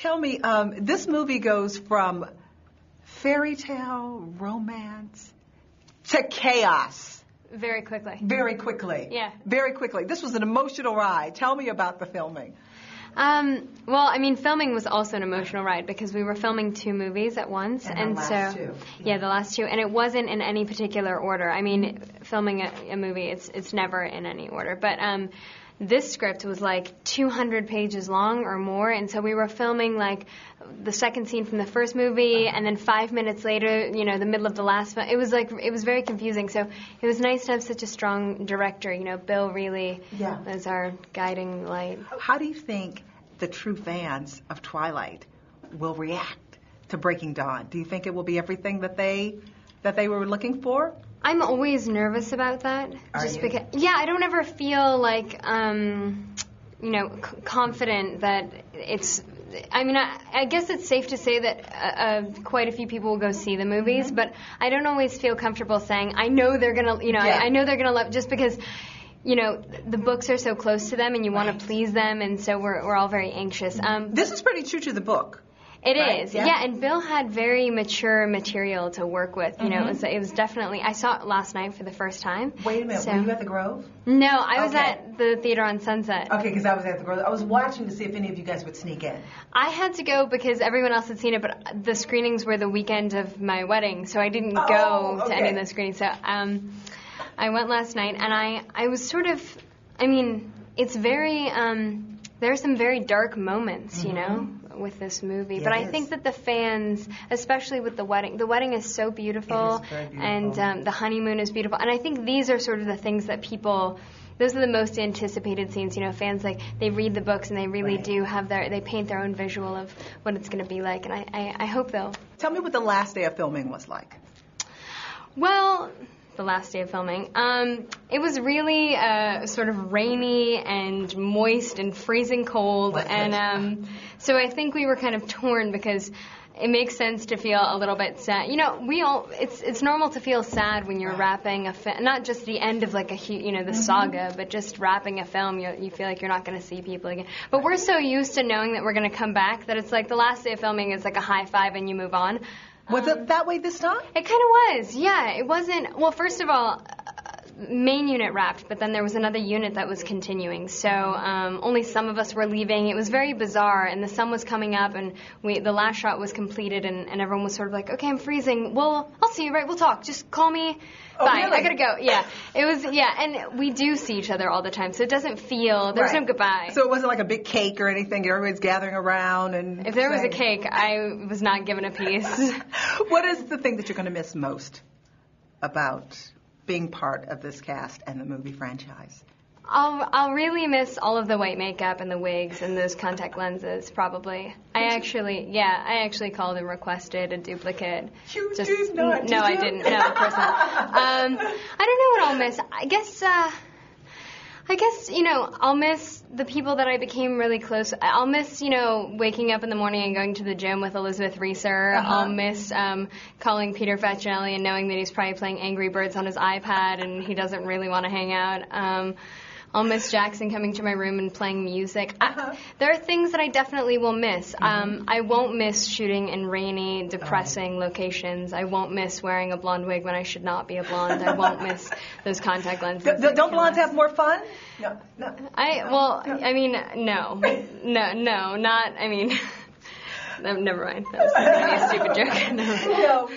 Tell me, this movie goes from fairy tale, romance, to chaos. Very quickly. Very quickly. Yeah. Very quickly. This was an emotional ride. Tell me about the filming. Well, I mean, filming was also an emotional ride because we were filming 2 movies at once, and the last two. Yeah, the last 2, and it wasn't in any particular order. I mean, filming a movie, it's never in any order. But this script was like 200 pages long or more, and so we were filming like the second scene from the first movie, and then 5 minutes later, the middle of the last film. It was very confusing. So it was nice to have such a strong director. Bill really was our guiding light. How do you think the true fans of Twilight will react to Breaking Dawn? Do you think it will be everything that they were looking for? I'm always nervous about that. Because I don't ever feel like confident that it's. I mean, I guess it's safe to say that quite a few people will go see the movies, but I don't always feel comfortable saying I know they're gonna. I know they're gonna love, just because. The books are so close to them, and you want to please them, and so we're all very anxious. This is pretty true to the book. It is, yeah. And Bill had very mature material to work with. It was definitely. I saw it last night for the first time. Wait a minute, were you at the Grove? No, I was at the theater on Sunset. Okay, because I was at the Grove. I was watching to see if any of you guys would sneak in. I had to go because everyone else had seen it, but the screenings were the weekend of my wedding, so I didn't go to any of the screenings. So I went last night, and I was sort of. I mean, it's very. There are some very dark moments, with this movie. Yeah, but I think that the fans, especially with the wedding is so beautiful. It is very beautiful. And the honeymoon is beautiful. And I think these are sort of the things that those are the most anticipated scenes. Fans, they read the books and they really do they paint their own visual of what it's going to be like. And I hope they'll. Tell me what the last day of filming was like. Well, the last day of filming. It was really sort of rainy and moist and freezing cold, and so I think we were kind of torn because it makes sense to feel a little bit sad. It's normal to feel sad when you're wrapping not just the end of the saga, but just wrapping a film. You feel like you're not going to see people again. But we're so used to knowing that we're going to come back that it's like the last day of filming is like a high five and you move on. Was it that way this time? It kind of was, yeah. It wasn't. Well, first of all, main unit wrapped, but then there was another unit that was continuing. So only some of us were leaving. It was very bizarre, and the sun was coming up, and the last shot was completed, and everyone was sort of like, okay, I'm freezing. Well, I'll see you, right? We'll talk. Just call me. Bye. Really? I gotta go. Yeah. It was, and we do see each other all the time, so it doesn't feel, there's no goodbye. So it wasn't like a big cake or anything, everybody's gathering around and... If there was a cake, I was not given a piece. What is the thing that you're going to miss most about being part of this cast and the movie franchise? I'll really miss all of the white makeup and the wigs and those contact lenses, probably. I actually called and requested a duplicate. You did not, did you? I didn't. No, of course not. I don't know what I'll miss. I guess, I'll miss the people that I became really close. I'll miss, waking up in the morning and going to the gym with Elizabeth Reeser. I'll miss calling Peter Facinelli and knowing that he's probably playing Angry Birds on his iPad and he doesn't really want to hang out. I'll miss Jackson coming to my room and playing music. There are things that I definitely will miss. I won't miss shooting in rainy, depressing locations. I won't miss wearing a blonde wig when I should not be a blonde. I won't miss those contact lenses. Don't blondes have more fun? No. Never mind. That was going to be a stupid joke. No.